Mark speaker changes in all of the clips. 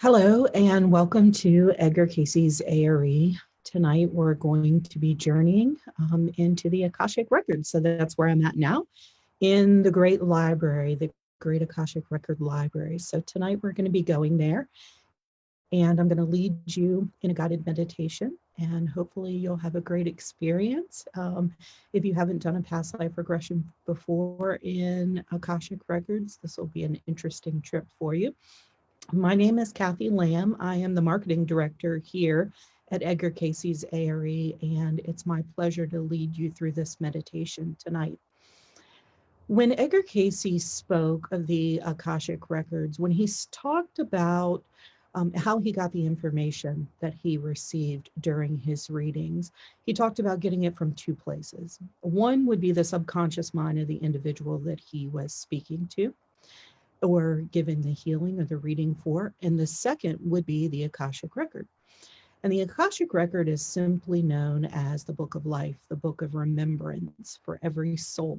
Speaker 1: Hello and welcome to Edgar Casey's A.R.E. Tonight we're going to be journeying into the Akashic Records. So that's where I'm at now in the great library, the great Akashic Record library. So tonight we're going to be going there and I'm going to lead you in a guided meditation and hopefully you'll have a great experience. If you haven't done a past life regression before in Akashic Records, this will be an interesting trip for you. My name is Kathy Lamm. I am the marketing director here at Edgar Casey's A.R.E., and it's my pleasure to lead you through this meditation tonight. When Edgar Casey spoke of the Akashic Records, when he talked about how he got the information that he received during his readings, he talked about getting it from two places. One would be the subconscious mind of the individual that he was speaking to or giving the healing or the reading for. And the second would be the Akashic Record. And the Akashic Record is simply known as the book of life, the book of remembrance for every soul.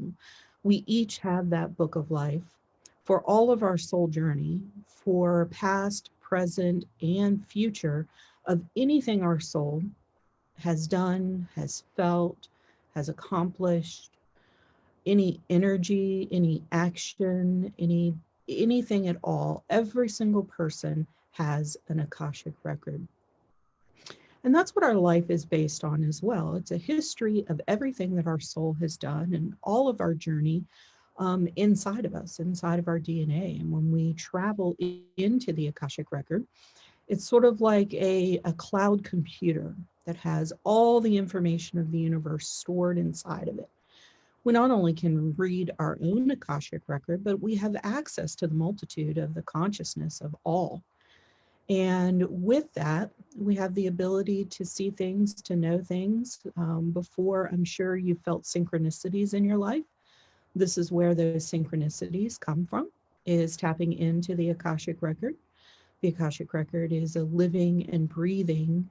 Speaker 1: We each have that book of life for all of our soul journey, for past, present, and future of anything our soul has done, has felt, has accomplished, any energy, any action, anything at all. Every single person has an Akashic Record. And that's what our life is based on as well. It's a history of everything that our soul has done and all of our journey inside of us, inside of our DNA. And when we travel into the Akashic Record, it's sort of like a cloud computer that has all the information of the universe stored inside of it. We not only can read our own Akashic Record, but we have access to the multitude of the consciousness of all. And with that, we have the ability to see things, to know things. Before, I'm sure you felt synchronicities in your life. This is where those synchronicities come from, is tapping into the Akashic Record. The Akashic Record is a living and breathing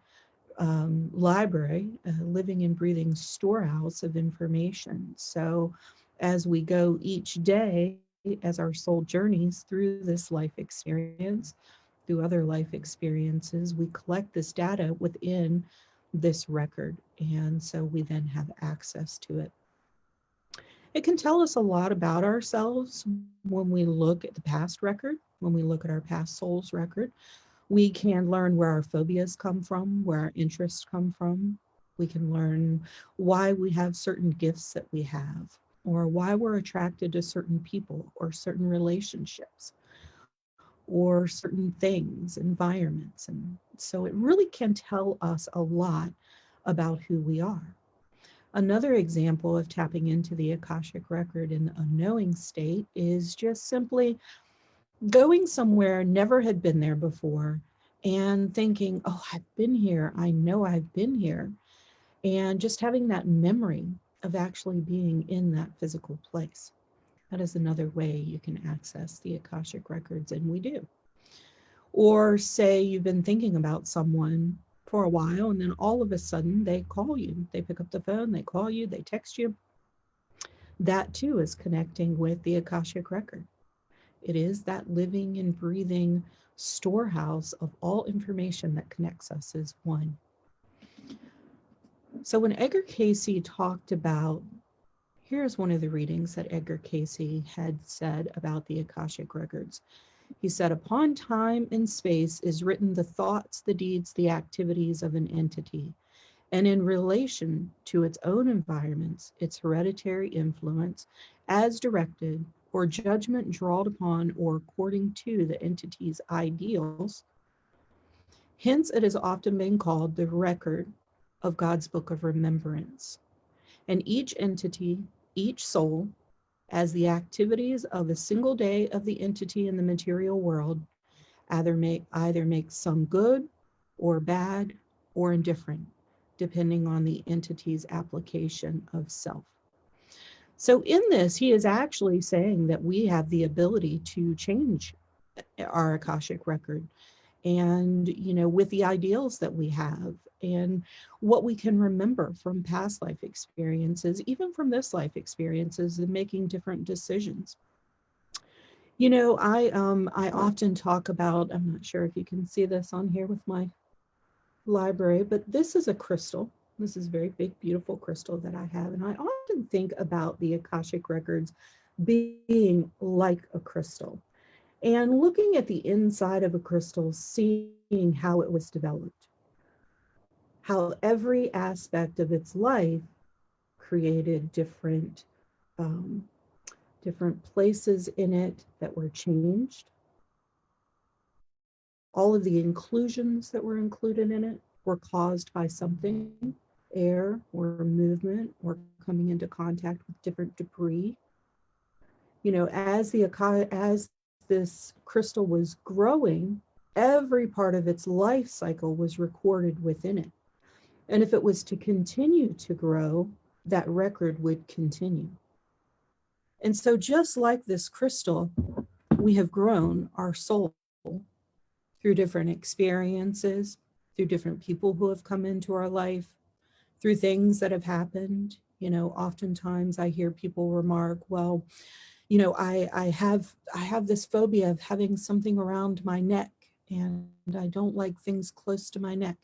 Speaker 1: library, a living and breathing storehouse of information. So as we go each day, as our soul journeys through this life experience, through other life experiences, we collect this data within this record. And so we then have access to it. It can tell us a lot about ourselves when we look at the past record, when we look at our past soul's record. We can learn where our phobias come from, where our interests come from. We can learn why we have certain gifts that we have, or why we're attracted to certain people or certain relationships or certain things, environments. And so it really can tell us a lot about who we are. Another example of tapping into the Akashic Record in the unknowing state is just simply going somewhere, never had been there before, and thinking, oh, I've been here. I know I've been here. And just having that memory of actually being in that physical place. That is another way you can access the Akashic Records, and we do. Or say you've been thinking about someone for a while, and then all of a sudden they call you. They pick up the phone, they call you, they text you. That too is connecting with the Akashic Record. It is that living and breathing storehouse of all information that connects us as one. So when Edgar Casey talked about, here's one of the readings that Edgar Casey had said about the Akashic Records. He said, upon time and space is written the thoughts, the deeds, the activities of an entity, and in relation to its own environments, its hereditary influence, as directed, or judgment drawn upon or according to the entity's ideals. Hence, it has often been called the record of God's book of remembrance. And each entity, each soul, as the activities of a single day of the entity in the material world, either make some good or bad or indifferent, depending on the entity's application of self. So in this, he is actually saying that we have the ability to change our Akashic Record and, with the ideals that we have and what we can remember from past life experiences, even from this life experiences and making different decisions. I often talk about, I'm not sure if you can see this on here with my library, but this is a crystal. This is a very big, beautiful crystal that I have. And I often think about the Akashic Records being like a crystal and looking at the inside of a crystal, seeing how it was developed, how every aspect of its life created um, different places in it that were changed. All of the inclusions that were included in it were caused by something, air or movement or coming into contact with different debris. As this crystal was growing, every part of its life cycle was recorded within it. And if it was to continue to grow, that record would continue. And so just like this crystal, we have grown our soul through different experiences, through different people who have come into our life, through things that have happened. Oftentimes I hear people remark, well, I have this phobia of having something around my neck, and I don't like things close to my neck.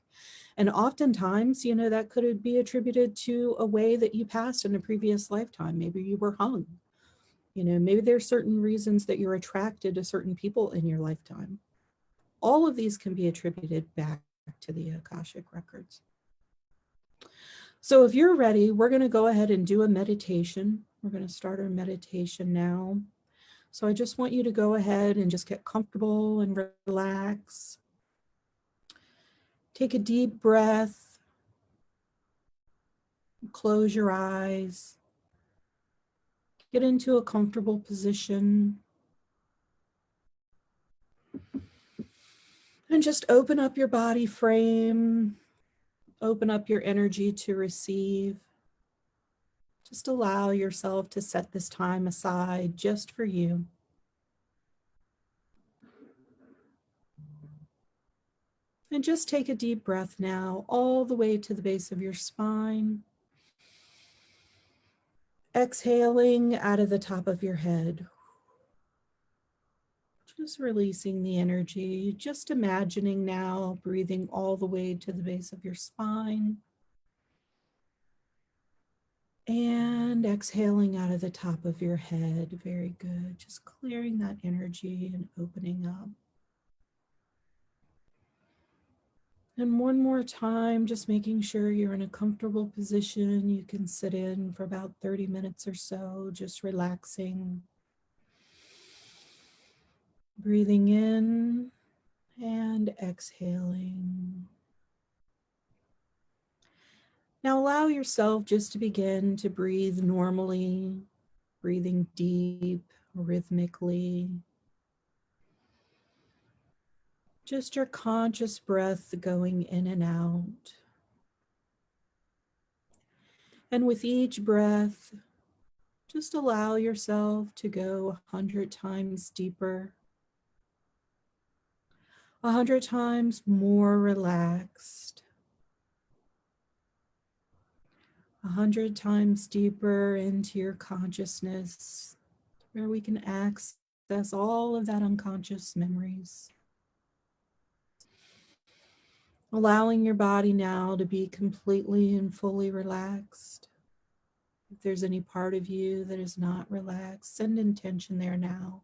Speaker 1: And oftentimes, that could be attributed to a way that you passed in a previous lifetime. Maybe you were hung. Maybe there's certain reasons that you're attracted to certain people in your lifetime. All of these can be attributed back to the Akashic Records. So if you're ready, we're going to go ahead and do a meditation. We're going to start our meditation now. So I just want you to go ahead and just get comfortable and relax. Take a deep breath. Close your eyes. Get into a comfortable position. And just open up your body frame. Open up your energy to receive. Just allow yourself to set this time aside just for you. And just take a deep breath now, all the way to the base of your spine. Exhaling out of the top of your head. Just releasing the energy, just imagining now, breathing all the way to the base of your spine. And exhaling out of the top of your head. Very good. Just clearing that energy and opening up. And one more time, just making sure you're in a comfortable position. You can sit in for about 30 minutes or so, just relaxing. Breathing in and exhaling. Now allow yourself just to begin to breathe normally, breathing deep, rhythmically. Just your conscious breath going in and out. And with each breath, just allow yourself to go 100 times deeper, 100 times more relaxed, 100 times deeper into your consciousness, where we can access all of that unconscious memories. Allowing your body now to be completely and fully relaxed. If there's any part of you that is not relaxed, send intention there now.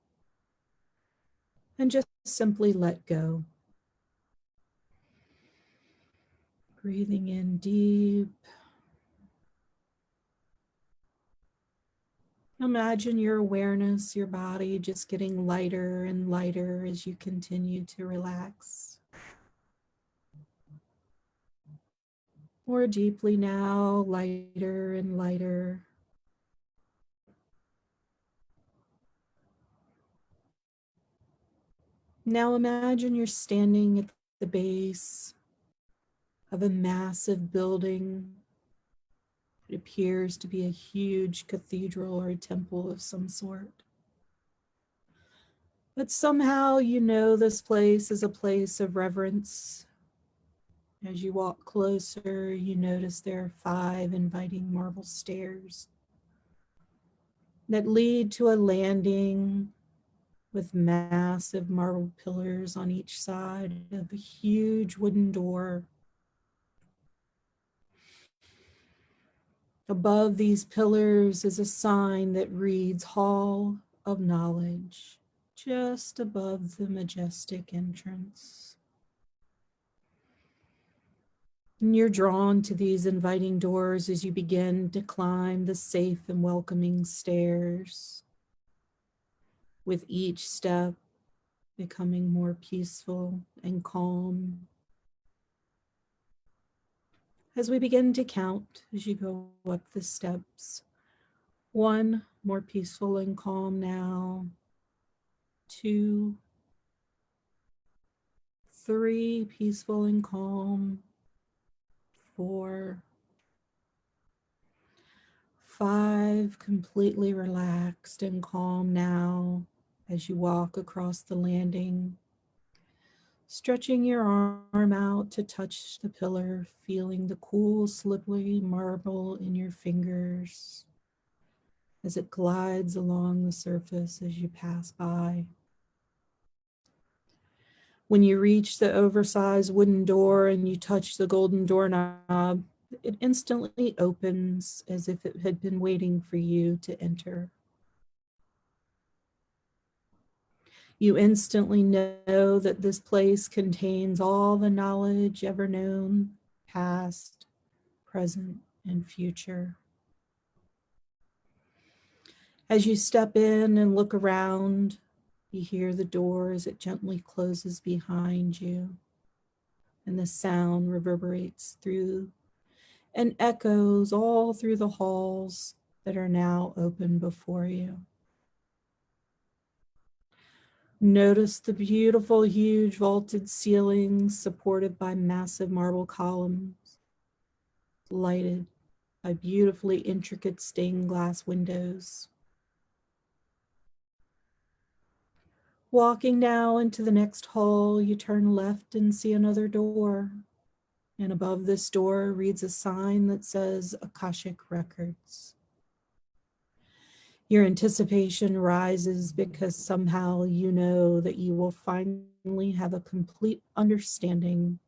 Speaker 1: And just simply let go. Breathing in deep. Imagine your awareness, your body just getting lighter and lighter as you continue to relax. More deeply now, lighter and lighter. Now imagine you're standing at the base of a massive building. It appears to be a huge cathedral or a temple of some sort. But somehow you know this place is a place of reverence. As you walk closer, you notice there are 5 inviting marble stairs that lead to a landing with massive marble pillars on each side of a huge wooden door. Above these pillars is a sign that reads Hall of Knowledge, just above the majestic entrance. And you're drawn to these inviting doors as you begin to climb the safe and welcoming stairs, with each step becoming more peaceful and calm. As we begin to count, as you go up the steps, 1, more peaceful and calm now. 2, 3, peaceful and calm. 4, 5, completely relaxed and calm now as you walk across the landing, stretching your arm out to touch the pillar, feeling the cool, slippery marble in your fingers as it glides along the surface as you pass by. When you reach the oversized wooden door and you touch the golden doorknob, it instantly opens as if it had been waiting for you to enter. You instantly know that this place contains all the knowledge ever known, past, present, and future. As you step in and look around, you hear the door as it gently closes behind you, and the sound reverberates through and echoes all through the halls that are now open before you. Notice the beautiful, huge vaulted ceilings supported by massive marble columns, lighted by beautifully intricate stained glass windows. Walking now into the next hall, you turn left and see another door. And above this door reads a sign that says Akashic Records. Your anticipation rises because somehow you know that you will finally have a complete understanding.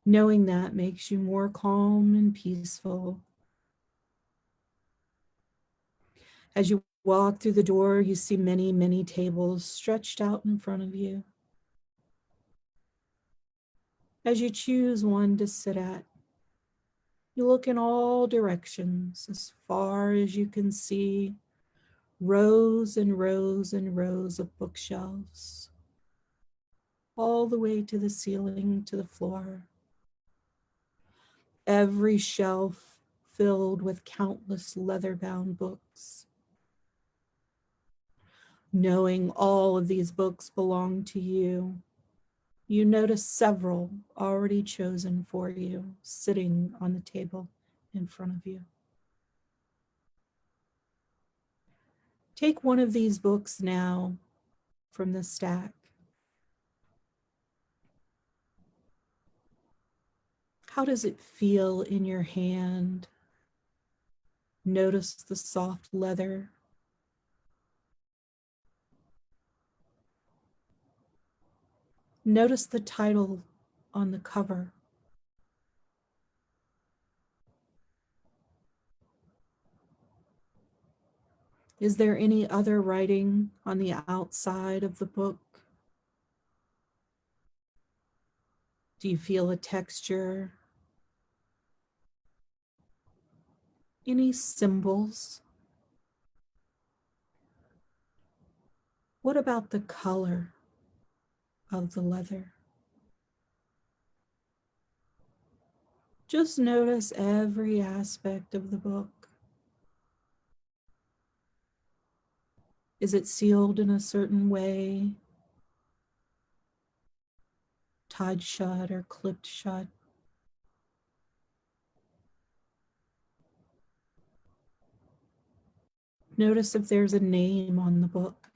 Speaker 1: Knowing that makes you more calm and peaceful. As you walk through the door, you see many, many tables stretched out in front of you. As you choose one to sit at, you look in all directions as far as you can see, rows and rows and rows of bookshelves, all the way to the ceiling, to the floor. Every shelf filled with countless leather-bound books. Knowing all of these books belong to you, you notice several already chosen for you, sitting on the table in front of you. Take one of these books now from the stack. How does it feel in your hand? Notice the soft leather. Notice the title on the cover. Is there any other writing on the outside of the book? Do you feel a texture? Any symbols? What about the color of the leather? Just notice every aspect of the book. Is it sealed in a certain way? Tied shut or clipped shut? Notice if there's a name on the book.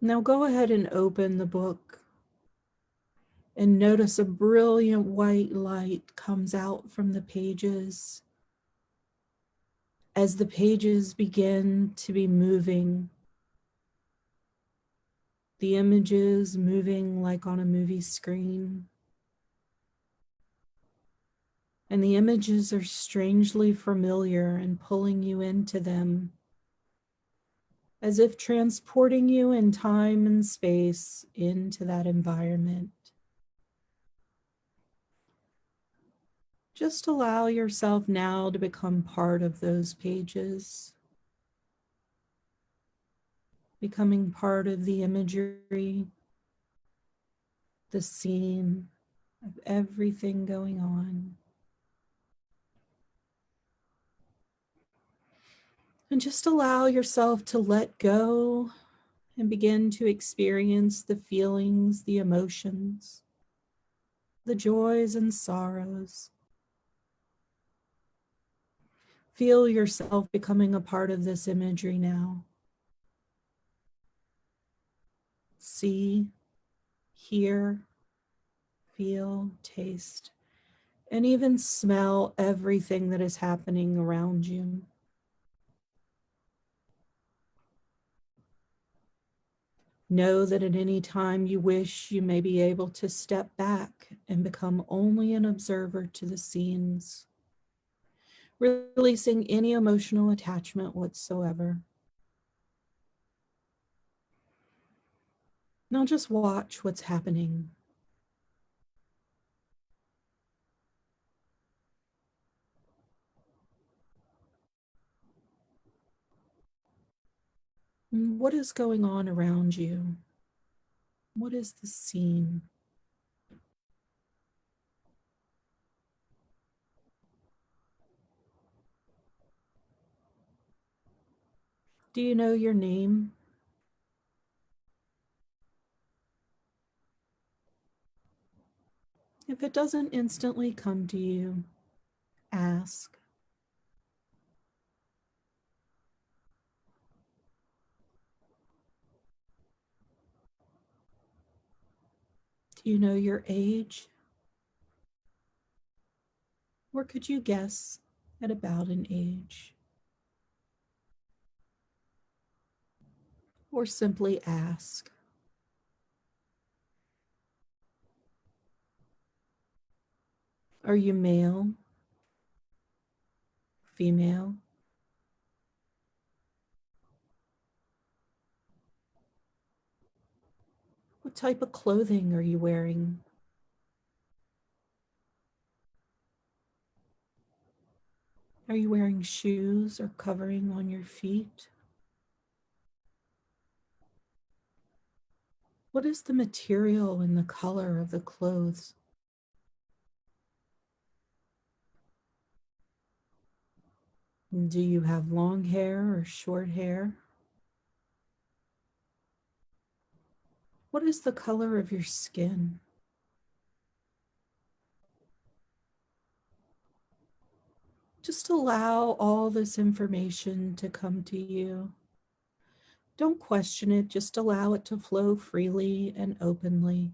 Speaker 1: Now go ahead and open the book And notice a brilliant white light comes out from the pages as the pages begin to be moving, the images moving like on a movie screen. And the images are strangely familiar and pulling you into them, as if transporting you in time and space into that environment. Just allow yourself now to become part of those pages, becoming part of the imagery, the scene of everything going on. And just allow yourself to let go and begin to experience the feelings, the emotions, the joys and sorrows. Feel yourself becoming a part of this imagery now. See, hear, feel, taste, and even smell everything that is happening around you. Know that at any time you wish, you may be able to step back and become only an observer to the scenes, releasing any emotional attachment whatsoever. Now just watch what's happening. What is going on around you? What is the scene? Do you know your name? If it doesn't instantly come to you, ask. Do you know your age? Or could you guess at about an age? Or simply ask. Are you male? Female? What type of clothing are you wearing? Are you wearing shoes or covering on your feet? What is the material and the color of the clothes? Do you have long hair or short hair? What is the color of your skin? Just allow all this information to come to you. Don't question it, just allow it to flow freely and openly.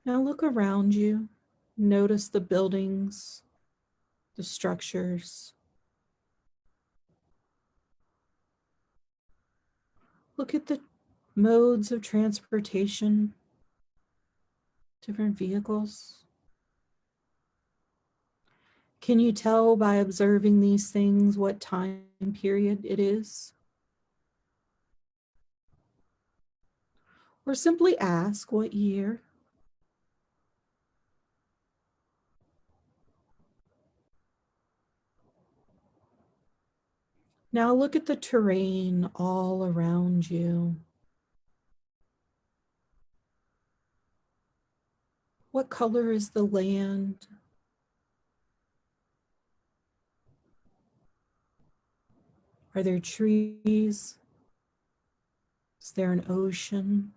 Speaker 1: Now look around you. Notice the buildings, the structures. Look at the modes of transportation, different vehicles. Can you tell by observing these things what time period it is? Or simply ask what year? Now look at the terrain all around you. What color is the land? Are there trees? Is there an ocean?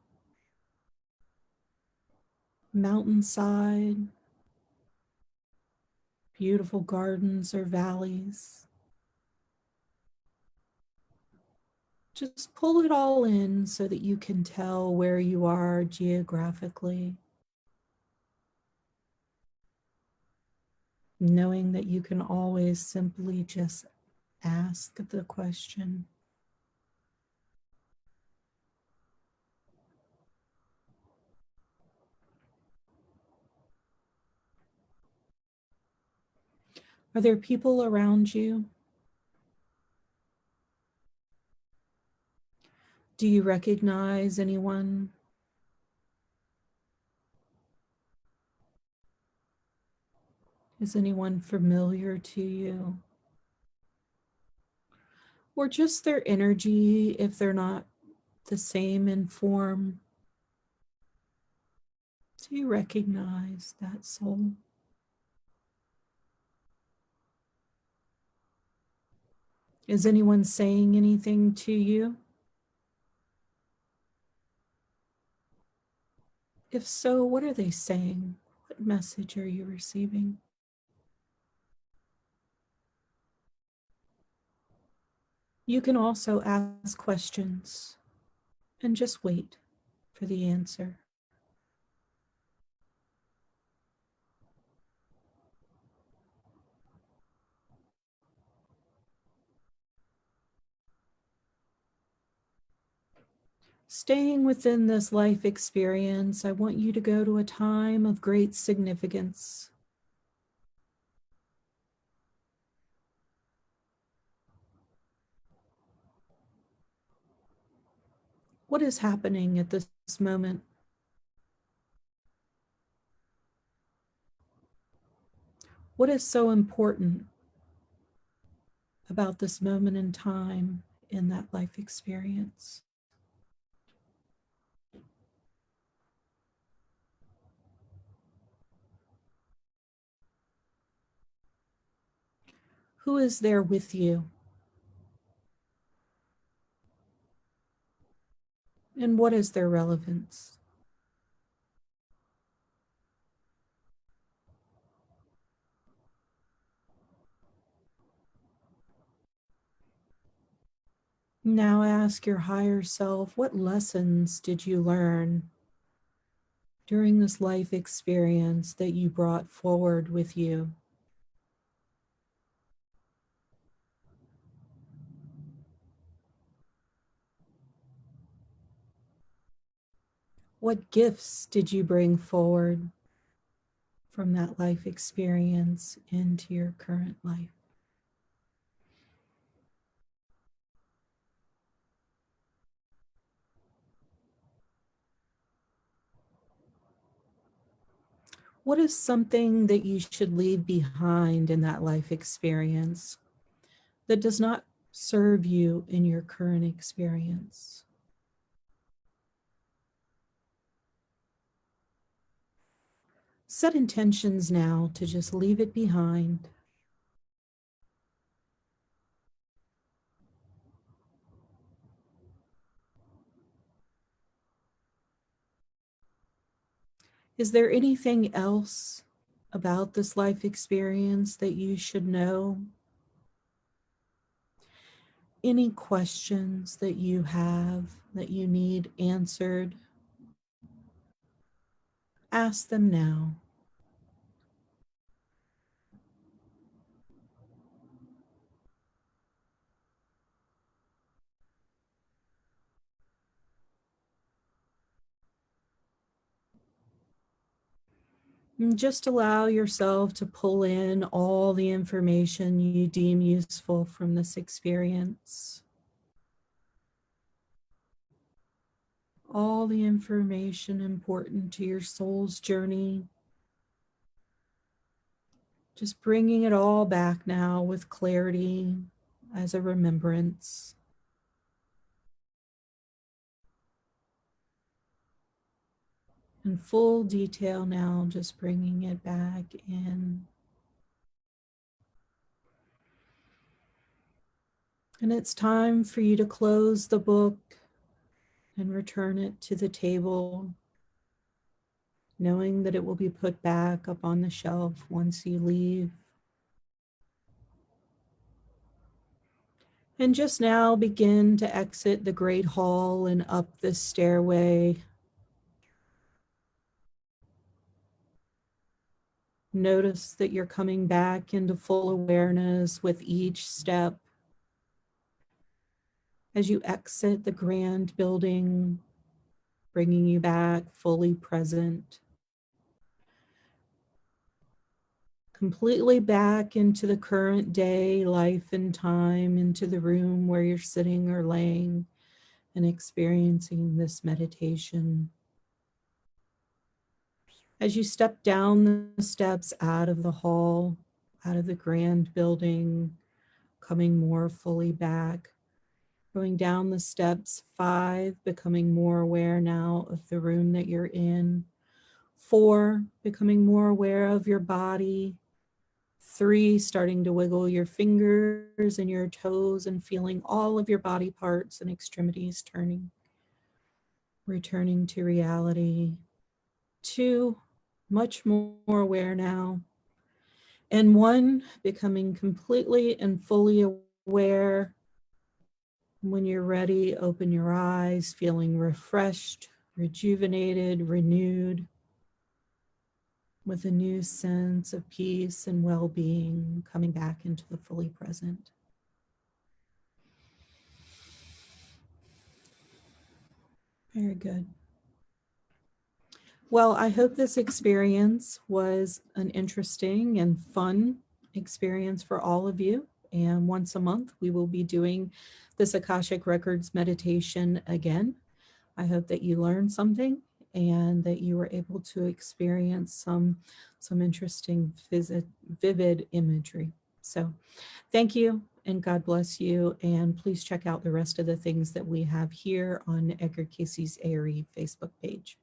Speaker 1: Mountainside? Beautiful gardens or valleys? Just pull it all in so that you can tell where you are geographically, knowing that you can always simply just ask the question. Are there people around you? Do you recognize anyone? Is anyone familiar to you? Or just their energy if they're not the same in form? Do you recognize that soul? Is anyone saying anything to you? If so, what are they saying? What message are you receiving? You can also ask questions and just wait for the answer. Staying within this life experience, I want you to go to a time of great significance. What is happening at this moment? What is so important about this moment in time in that life experience? Who is there with you? And what is their relevance? Now ask your higher self, what lessons did you learn during this life experience that you brought forward with you? What gifts did you bring forward from that life experience into your current life? What is something that you should leave behind in that life experience that does not serve you in your current experience? Set intentions now to just leave it behind. Is there anything else about this life experience that you should know? Any questions that you have that you need answered? Ask them now. And just allow yourself to pull in all the information you deem useful from this experience. All the information important to your soul's journey. Just bringing it all back now with clarity as a remembrance. In full detail now, just bringing it back in. And it's time for you to close the book and return it to the table, knowing that it will be put back up on the shelf once you leave. And just now begin to exit the great hall and up this stairway. Notice that you're coming back into full awareness with each step. As you exit the grand building, bringing you back fully present, completely back into the current day, life and time, into the room where you're sitting or laying and experiencing this meditation. As you step down the steps out of the hall, out of the grand building, coming more fully back, going down the steps, 5, becoming more aware now of the room that you're in. 4, becoming more aware of your body. 3, starting to wiggle your fingers and your toes and feeling all of your body parts and extremities turning, returning to reality. 2, much more aware now. And 1, becoming completely and fully aware. When you're ready, open your eyes, feeling refreshed, rejuvenated, renewed, with a new sense of peace and well-being, coming back into the fully present. Very good. Well, I hope this experience was an interesting and fun experience for all of you. And once a month, we will be doing this Akashic Records meditation again. I hope that you learned something and that you were able to experience some interesting vivid imagery. So thank you and God bless you. And please check out the rest of the things that we have here on Edgar Casey's A.R.E. Facebook page.